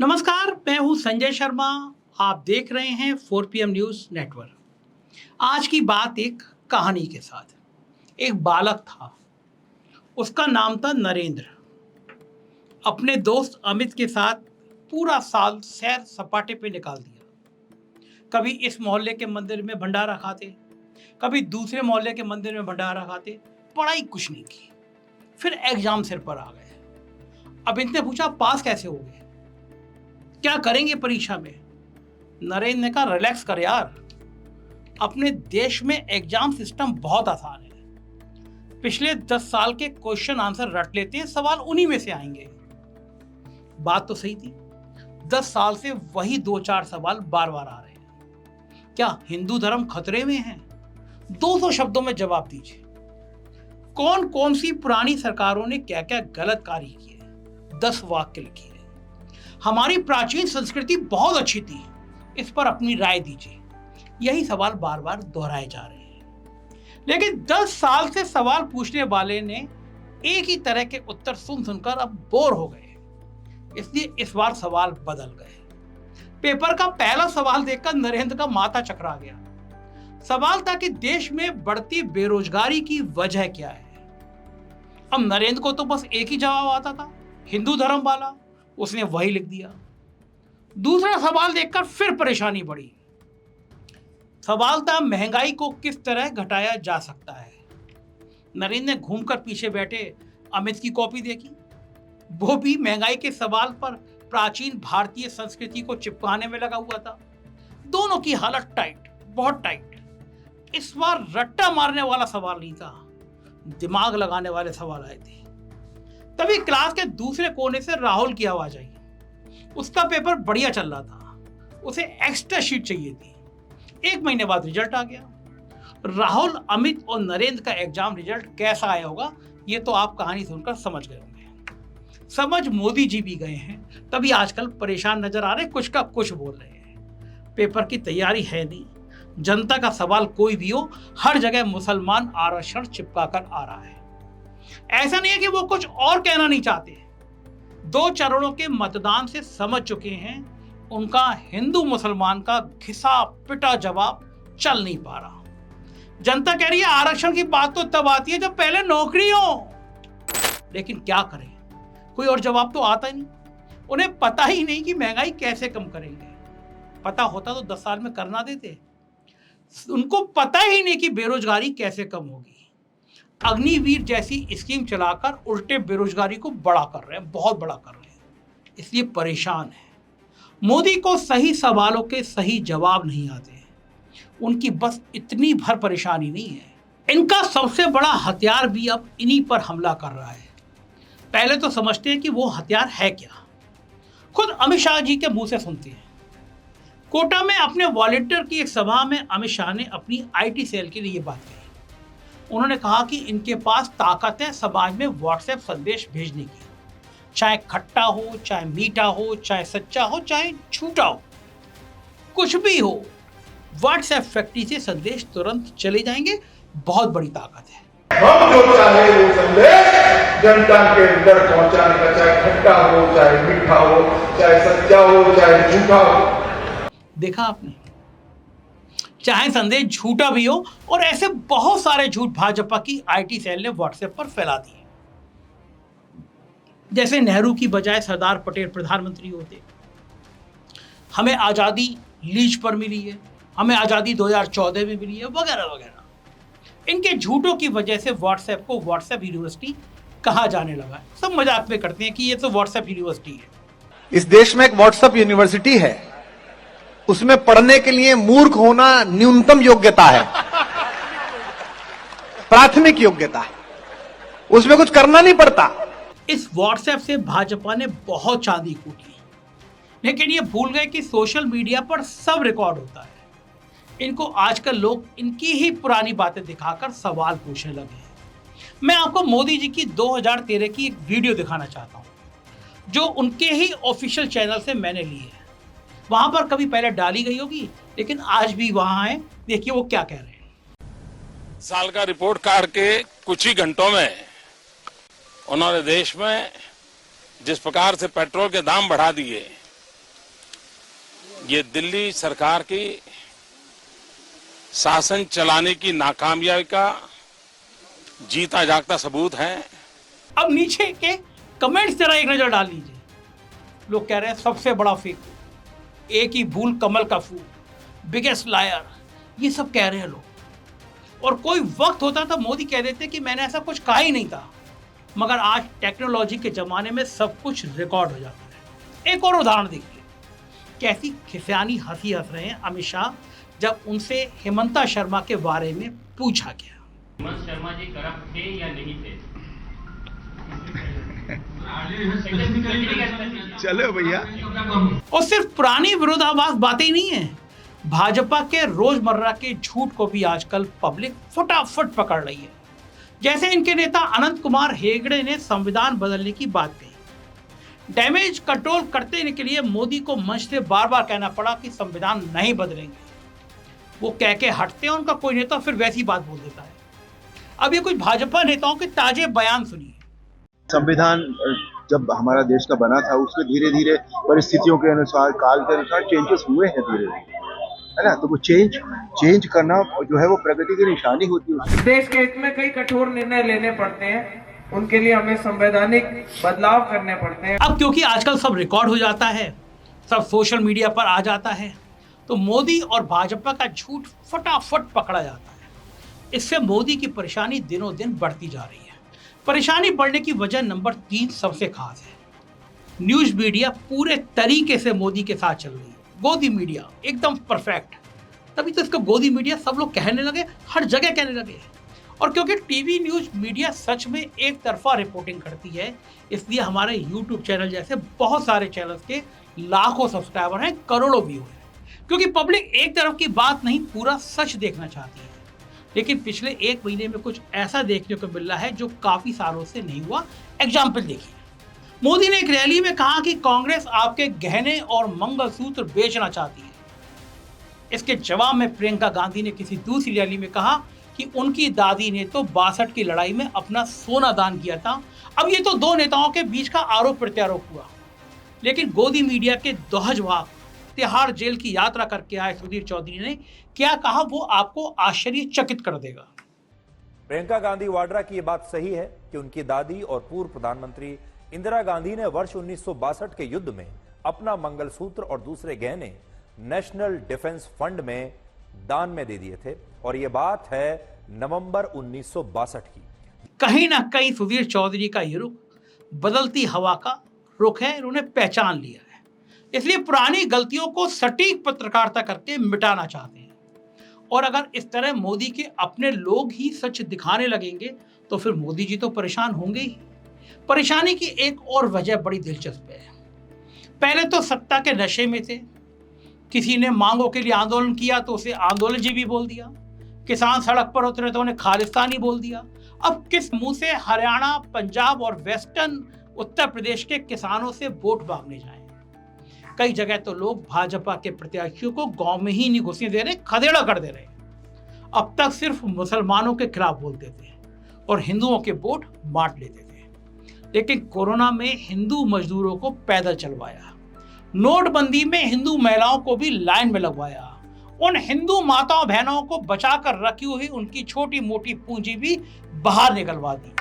नमस्कार, मैं हूं संजय शर्मा। आप देख रहे हैं 4 PM न्यूज़ नेटवर्क। आज की बात एक कहानी के साथ। एक बालक था, उसका नाम था नरेंद्र। अपने दोस्त अमित के साथ पूरा साल सैर सपाटे पे निकाल दिया। कभी इस मोहल्ले के मंदिर में भंडारा खाते, कभी दूसरे मोहल्ले के मंदिर में भंडारा खाते। पढ़ाई कुछ नहीं की। फिर एग्जाम सिर पर आ गए। अमित ने पूछा, पास कैसे हो गए, क्या करेंगे परीक्षा में? नरेंद्र ने कहा, रिलैक्स कर यार, अपने देश में एग्जाम सिस्टम बहुत आसान है। पिछले 10 साल के क्वेश्चन आंसर रट लेते हैं, सवाल उन्हीं में से आएंगे। बात तो सही थी। 10 साल से वही 2-4 सवाल बार बार आ रहे हैं। क्या हिंदू धर्म खतरे में है? 200 शब्दों में जवाब दीजिए। कौन कौन सी पुरानी सरकारों ने क्या क्या गलत कार्य किए? 10 वाक्य लिखिए। हमारी प्राचीन संस्कृति बहुत अच्छी थी, इस पर अपनी राय दीजिए। यही सवाल बार बार दोहराए जा रहे हैं। लेकिन 10 साल से सवाल पूछने वाले ने एक ही तरह के उत्तर सुन सुनकर अब बोर हो गए, इसलिए इस बार सवाल बदल गए। पेपर का पहला सवाल देखकर नरेंद्र का माथा चकरा गया। सवाल था कि देश में बढ़ती बेरोजगारी की वजह क्या है। अब नरेंद्र को तो बस एक ही जवाब आता था, हिंदू धर्म वाला। उसने वही लिख दिया। दूसरा सवाल देखकर फिर परेशानी बढ़ी। सवाल था, महंगाई को किस तरह घटाया जा सकता है। नरेंद्र ने घूमकर पीछे बैठे अमित की कॉपी देखी। वो भी महंगाई के सवाल पर प्राचीन भारतीय संस्कृति को चिपकाने में लगा हुआ था। दोनों की हालत टाइट, बहुत टाइट। इस बार रट्टा मारने वाला सवाल नहीं था, दिमाग लगाने वाले सवाल आए थे। तभी क्लास के दूसरे कोने से राहुल की आवाज आई। उसका पेपर बढ़िया चल रहा था, उसे एक्स्ट्रा शीट चाहिए थी। 1 महीने बाद रिजल्ट आ गया। राहुल, अमित और नरेंद्र का एग्जाम रिजल्ट कैसा आया होगा, ये तो आप कहानी सुनकर समझ गए होंगे। समझ मोदी जी भी गए हैं, तभी आजकल परेशान नजर आ रहे, कुछ का कुछ बोल रहे हैं। पेपर की तैयारी है नहीं, जनता का सवाल कोई भी हो, हर जगह मुसलमान आरक्षण चिपका कर आ रहा है। ऐसा नहीं है कि वो कुछ और कहना नहीं चाहते। 2 चरणों के मतदान से समझ चुके हैं, उनका हिंदू मुसलमान का घिसा पिटा जवाब चल नहीं पा रहा। जनता कह रही है आरक्षण की बात तो तब आती है जब पहले नौकरी हो। लेकिन क्या करें, कोई और जवाब तो आता ही नहीं। उन्हें पता ही नहीं कि महंगाई कैसे कम करेंगे। पता होता तो 10 साल में करना देते। उनको पता ही नहीं कि बेरोजगारी कैसे कम होगी। अग्निवीर जैसी स्कीम चलाकर उल्टे बेरोजगारी को बड़ा कर रहे हैं, बहुत बड़ा कर रहे हैं। इसलिए परेशान है। मोदी को सही सवालों के सही जवाब नहीं आते। उनकी बस इतनी भर परेशानी नहीं है, इनका सबसे बड़ा हथियार भी अब इन्हीं पर हमला कर रहा है। पहले तो समझते हैं कि वो हथियार है क्या। खुद अमित शाह जी के मुंह से सुनते हैं। कोटा में अपने वॉलंटियर की एक सभा में अमित शाह ने अपनी IT सेल के लिए ये बात कही। उन्होंने कहा कि इनके पास ताकत है समाज में व्हाट्सएप संदेश भेजने की। चाहे खट्टा हो, चाहे मीठा हो, चाहे सच्चा हो, चाहे झूठा हो, कुछ भी हो, व्हाट्सएप फैक्ट्री से संदेश तुरंत चले जाएंगे। बहुत बड़ी ताकत है। हम जो चाहे वो संदेश जनता के अंदर पहुंचाने का, चाहे खट्टा हो, चाहे मीठा हो, चाहे सच्चा हो, चाहे झूठा हो। देखा आपने, चाहे संदेश झूठा भी हो। और ऐसे बहुत सारे झूठ भाजपा की IT सेल ने व्हाट्सएप पर फैला दिए। जैसे नेहरू की बजाय सरदार पटेल प्रधानमंत्री होते, हमें आज़ादी लीज पर मिली है, हमें आज़ादी 2014 में मिली है, वगैरह वगैरह। इनके झूठों की वजह से व्हाट्सएप को व्हाट्सएप यूनिवर्सिटी कहा जाने लगा है। सब मजाक में करते हैं कि ये तो व्हाट्सएप यूनिवर्सिटी है। इस देश में एक व्हाट्सएप यूनिवर्सिटी है, उसमें पढ़ने के लिए मूर्ख होना न्यूनतम योग्यता है, प्राथमिक योग्यता है, उसमें कुछ करना नहीं पड़ता। इस व्हाट्सएप से भाजपा ने बहुत चांदी कूटी, लेकिन ये भूल गए कि सोशल मीडिया पर सब रिकॉर्ड होता है। इनको आजकल लोग इनकी ही पुरानी बातें दिखाकर सवाल पूछने लगे हैं। मैं आपको मोदी जी की 2013 की एक वीडियो दिखाना चाहता हूँ, जो उनके ही ऑफिशियल चैनल से मैंने ली है। वहां पर कभी पहले डाली गई होगी, लेकिन आज भी वहां है। देखिए वो क्या कह रहे हैं। साल का रिपोर्ट कार्ड के कुछ ही घंटों में उन्होंने देश में जिस प्रकार से पेट्रोल के दाम बढ़ा दिए, ये दिल्ली सरकार की शासन चलाने की नाकामयाबी का जीता जागता सबूत है। अब नीचे के कमेंट्स जरा एक नजर डाल लीजिए। लोग कह रहे हैं सबसे बड़ा फेक, एक ही भूल कमल का फूल, बिगेस्ट लायर, ये सब कह रहे हैं लोग। और कोई वक्त होता तो मोदी कह देते कि मैंने ऐसा कुछ कहा ही नहीं था, मगर आज टेक्नोलॉजी के ज़माने में सब कुछ रिकॉर्ड हो जाता है। एक और उदाहरण देखिए, कैसी खिसियानी हंसी हंस रहे हैं अमित शाह जब उनसे हेमंता शर्मा के बारे में पूछा गया। हेमंत शर्मा जी करप्ट थे या नहीं थे? चलो भैया। और सिर्फ पुरानी विरोधाभास बातें ही नहीं है, भाजपा के रोजमर्रा के झूठ को भी आजकल पब्लिक फटाफट पकड़ रही है। जैसे इनके नेता अनंत कुमार हेगड़े ने संविधान बदलने की बात कही। डैमेज कंट्रोल करने के लिए मोदी को मंच से बार बार कहना पड़ा कि संविधान नहीं बदलेंगे। वो कह के हटते हैं, उनका कोई नेता फिर वैसी बात बोल देता है। अब ये कुछ भाजपा नेताओं के ताजे बयान सुनिए। संविधान जब हमारा देश का बना था उसमें धीरे धीरे परिस्थितियों के अनुसार, काल के अनुसार चेंजेस हुए हैं धीरे धीरे, है ना। तो वो चेंज करना जो है वो प्रगति की निशानी होती है। देश के हित में कई कठोर निर्णय लेने पड़ते हैं, उनके लिए हमें संवैधानिक बदलाव करने पड़ते हैं। अब क्योंकि आजकल सब रिकॉर्ड हो जाता है, सब सोशल मीडिया पर आ जाता है, तो मोदी और भाजपा का झूठ फटाफट पकड़ा जाता है। इससे मोदी की परेशानी दिनों दिन बढ़ती जा रही है। परेशानी बढ़ने की वजह नंबर 3 सबसे खास है। न्यूज मीडिया पूरे तरीके से मोदी के साथ चल रही है। गोदी मीडिया एकदम परफेक्ट, तभी तो इसको गोदी मीडिया सब लोग कहने लगे, हर जगह कहने लगे। और क्योंकि टीवी न्यूज मीडिया सच में एक तरफा रिपोर्टिंग करती है, इसलिए हमारे यूट्यूब चैनल जैसे बहुत सारे चैनल्स के लाखों सब्सक्राइबर हैं, करोड़ों व्यू हैं। क्योंकि पब्लिक एक तरफ की बात नहीं, पूरा सच देखना चाहती है। लेकिन पिछले 1 महीने में कुछ ऐसा देखने को मिल रहा है जो काफी सालों से नहीं हुआ। एग्जाम्पल देखिए, मोदी ने एक रैली में कहा कि कांग्रेस आपके गहने और मंगलसूत्र बेचना चाहती है। इसके जवाब में प्रियंका गांधी ने किसी दूसरी रैली में कहा कि उनकी दादी ने तो 62 की लड़ाई में अपना सोना दान किया था। अब ये तो 2 नेताओं के बीच का आरोप प्रत्यारोप हुआ। लेकिन गोदी मीडिया के दोहजवाब तिहाड़ जेल की यात्रा करके आए सुधीर चौधरी ने क्या कहा, वो आपको आश्चर्यचकित कर देगा। प्रियंका गांधी वाड्रा की यह बात सही है कि उनकी दादी और पूर्व प्रधानमंत्री इंदिरा गांधी ने वर्ष 1962 के युद्ध में अपना मंगलसूत्र और दूसरे गहने नेशनल डिफेंस फंड में दान में दे दिए थे, और यह बात है नवंबर 1962 की। कहीं ना कहीं सुधीर चौधरी का ये रुख बदलती हवा का रुख है, इन्होंने पहचान लिया है। इसलिए पुरानी गलतियों को सटीक पत्रकारिता करके मिटाना चाहते हैं। और अगर इस तरह मोदी के अपने लोग ही सच दिखाने लगेंगे तो फिर मोदी जी तो परेशान होंगे ही। परेशानी की एक और वजह बड़ी दिलचस्प है। पहले तो सत्ता के नशे में थे, किसी ने मांगों के लिए आंदोलन किया तो उसे आंदोलनजीवी बोल दिया, किसान सड़क पर उतरे तो उन्हें खालिस्तानी बोल दिया। अब किस मुंह से हरियाणा, पंजाब और वेस्टर्न उत्तर प्रदेश के किसानों से वोट मांगने जाएं? कई जगह तो लोग भाजपा के प्रत्याशियों को गांव में ही नहीं घुसने दे रहे, खदेड़ा कर दे रहे। अब तक सिर्फ मुसलमानों के खिलाफ बोलते थे और हिंदुओं के वोट बांट लेते थे। लेकिन कोरोना में हिंदू मजदूरों को पैदल चलवाया, नोटबंदी में हिंदू महिलाओं को भी लाइन में लगवाया, उन हिंदू माताओं बहनों को बचाकर रखी हुई उनकी छोटी मोटी पूंजी भी बाहर निकलवा दी।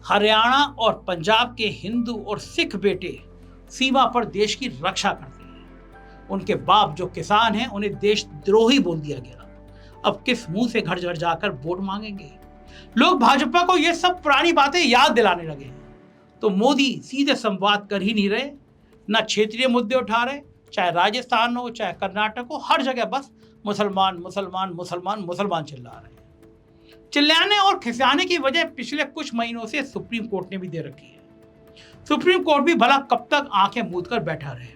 हरियाणा और पंजाब के हिंदू और सिख बेटे सीमा पर देश की रक्षा करते हैं। उनके बाप जो किसान हैं उन्हें देशद्रोही बोल दिया गया। अब किस मुंह से घर घर जाकर वोट मांगेंगे? लोग भाजपा को ये सब पुरानी बातें याद दिलाने लगे हैं। तो मोदी सीधे संवाद कर ही नहीं रहे, ना क्षेत्रीय मुद्दे उठा रहे, चाहे राजस्थान हो चाहे कर्नाटक हो, हर जगह बस मुसलमान मुसलमान मुसलमान मुसलमान चिल्ला रहे हैं। चिल्लाने और खिसियाने की वजह पिछले कुछ महीनों से सुप्रीम कोर्ट ने भी दे रखी है। सुप्रीम कोर्ट भी भला कब तक आंखें मूंद कर बैठा रहे।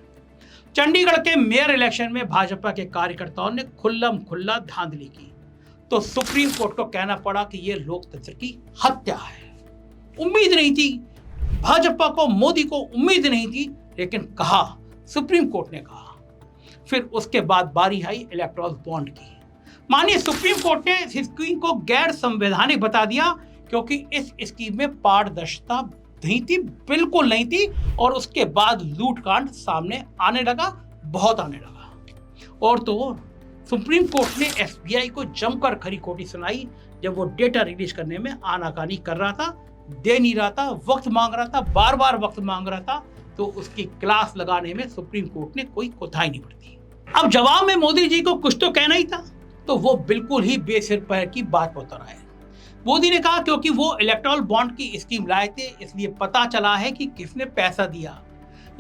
चंडीगढ़ के मेयर इलेक्शन में भाजपा के कार्यकर्ताओं ने खुल्लम खुल्ला धांधली की तो सुप्रीम कोर्ट को कहना पड़ा कि यह लोकतंत्र की हत्या है। उम्मीद नहीं थी भाजपा को, मोदी को उम्मीद नहीं थी, लेकिन कहा, सुप्रीम कोर्ट ने कहा। फिर उसके बाद बारी आई इलेक्टोरल बॉन्ड की। मानिए सुप्रीम कोर्ट ने इस स्कीम को गैर संवैधानिक बता दिया क्योंकि इस स्कीम में पारदर्शिता नहीं थी, बिल्कुल नहीं थी। और उसके बाद लूटकांड सामने आने लगा, बहुत आने लगा। और तो और सुप्रीम कोर्ट ने एसबीआई को जमकर खरी खोटी सुनाई जब वो डेटा रिलीज करने में आनाकानी कर रहा था, दे नहीं रहा था, वक्त मांग रहा था, बार बार वक्त मांग रहा था, तो उसकी क्लास लगाने में सुप्रीम कोर्ट ने कोई कोताही नहीं बरती। अब जवाब में मोदी जी को कुछ तो कहना ही था, तो वो बिल्कुल ही बेसिर पैर की बात बता रहा है। मोदी ने कहा क्योंकि वो इलेक्टोरल बॉन्ड की स्कीम लाए थे, इसलिए पता चला है कि किसने पैसा दिया।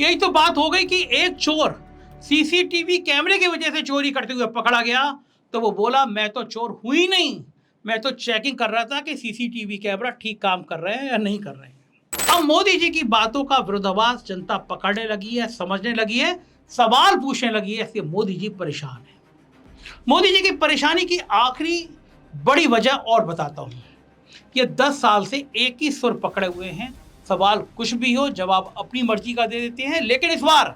यही तो बात हो गई कि एक चोर सीसीटीवी कैमरे की वजह से चोरी करते हुए पकड़ा गया, तो वो बोला मैं तो चोर हुई नहीं, मैं तो चेकिंग कर रहा था कि सीसीटीवी कैमरा ठीक काम कर रहे हैं या नहीं कर रहे हैं। अब मोदी जी की बातों का विरोधाभास जनता पकड़ने लगी है, समझने लगी है, सवाल पूछने लगी है, इसलिए मोदी जी परेशान है। मोदी जी की परेशानी की आखिरी बड़ी वजह और बताता हूं कि 10 साल से एक ही सुर पकड़े हुए हैं, सवाल कुछ भी हो जवाब अपनी मर्जी का दे देते हैं। लेकिन इस बार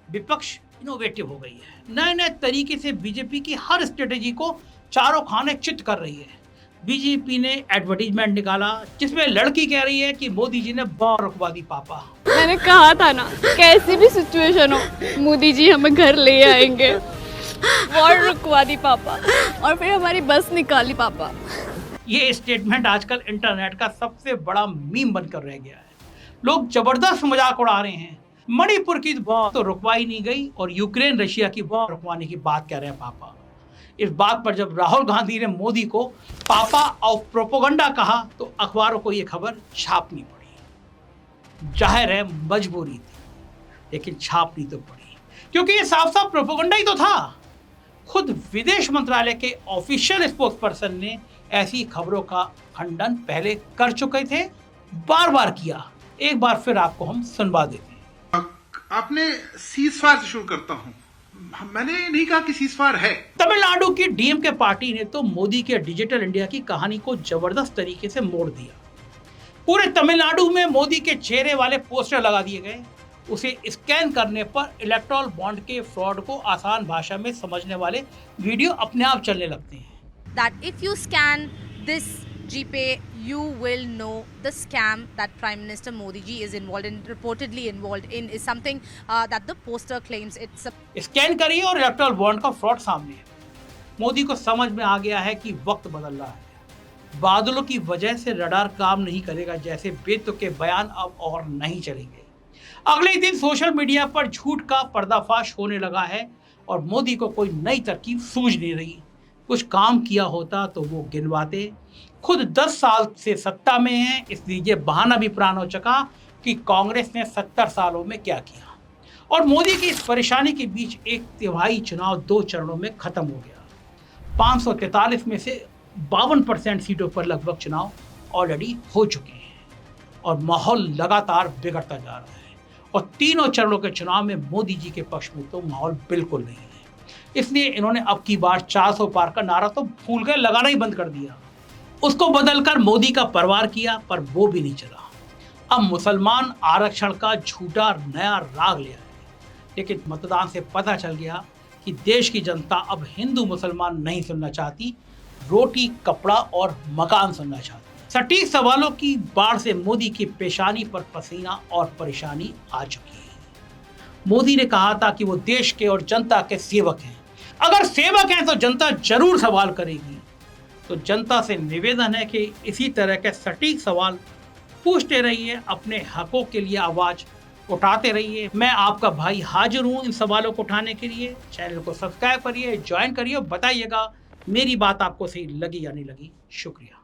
विपक्ष इनोवेटिव हो गई है, नए नए तरीके से बीजेपी की हर स्ट्रेटेजी को चारों खाने चित कर रही है। बीजेपी ने एडवर्टीजमेंट निकाला जिसमें लड़की कह रही है कि मोदी जी ने वॉर रुकवा दी पापा। मैंने कहा था ना, कैसी भी सिचुएशन हो मोदी जी हमें घर ले आएंगे। वॉर रुकवा दी पापा, और फिर हमारी बस निकाली पापा। ये स्टेटमेंट आजकल इंटरनेट का सबसे बड़ा मीम बनकर रह गया है। लोग जबरदस्त मजाक उड़ा रहे हैं। मणिपुर की वॉर तो रुकवाई नहीं गई और यूक्रेन रशिया की वॉर रुकवाने की बात कर रहे हैं पापा। इस बात पर जब राहुल गांधी ने मोदी को पापा ऑफ प्रोपोगंडा कहा तो अखबारों को ये खबर छापनी पड़ी। जाहिर है मजबूरी थी, लेकिन छापनी तो पड़ी क्योंकि ये साफ साफ प्रोपोगंडा ही तो था। खुद विदेश मंत्रालय के ऑफिशियल स्पोक्स पर्सन ने ऐसी खबरों का खंडन पहले कर चुके थे, बार बार किया। एक बार फिर आपको हम सुनवा देते हैं। आपने सीजफायर से शुरू करता हूं। मैंने नहीं कहा कि सीजफायर है। तमिलनाडु की डीएमके पार्टी ने तो मोदी के डिजिटल इंडिया की कहानी को जबरदस्त तरीके से मोड़ दिया। पूरे तमिलनाडु में मोदी के चेहरे वाले पोस्टर लगा दिए गए। उसे स्कैन करने पर इलेक्टोरल बॉन्ड के फ्रॉड को आसान भाषा में समझने वाले वीडियो अपने आप चलने लगते हैं। That if you scan this GPay, you will know the scam that Prime Minister Modi ji is involved in, reportedly involved in, is something that the poster claims it's. Scan करिए और electoral bond का fraud सामने है। मोदी को समझ में आ गया है कि वक्त बदल रहा है। बादलों की वजह से रडार काम नहीं करेगा जैसे बेतुके बयान अब और नहीं चलेंगे। अगले दिन सोशल मीडिया पर झूठ का पर्दाफाश होने लगा है और मोदी को कोई नई तरकीब सूझ नहीं रही। कुछ काम किया होता तो वो गिनवाते। खुद 10 साल से सत्ता में हैं, इसलिए ये बहाना भी पुराना हो चुका कि कांग्रेस ने 70 सालों में क्या किया। और मोदी की इस परेशानी के बीच एक तिमाही चुनाव 2 चरणों में खत्म हो गया। 543 में से 52% सीटों पर लगभग चुनाव ऑलरेडी हो चुके हैं और माहौल लगातार बिगड़ता जा रहा है। और तीनों चरणों के चुनाव में मोदी जी के पक्ष में तो माहौल बिल्कुल नहीं है। इसलिए इन्होंने अब की बार 400 पार का नारा तो भूल गए, लगाना ही बंद कर दिया। उसको बदलकर मोदी का परिवार किया, पर वो भी नहीं चला। अब मुसलमान आरक्षण का झूठा नया राग लिया है। लेकिन मतदान से पता चल गया कि देश की जनता अब हिंदू मुसलमान नहीं सुनना चाहती, रोटी, कपड़ा और मकान सुनना चाहती। सटीक सवालों की बाढ़ से मोदी की पेशानी पर पसीना और परेशानी आ चुकी है। मोदी ने कहा था कि वो देश के और जनता के सेवक हैं। अगर सेवक हैं तो जनता जरूर सवाल करेगी। तो जनता से निवेदन है कि इसी तरह के सटीक सवाल पूछते रहिए, अपने हकों के लिए आवाज उठाते रहिए। मैं आपका भाई हाजिर हूँ इन सवालों को उठाने के लिए। चैनल को सब्सक्राइब करिए, ज्वाइन करिए, बताइएगा मेरी बात आपको सही लगी या नहीं लगी। शुक्रिया।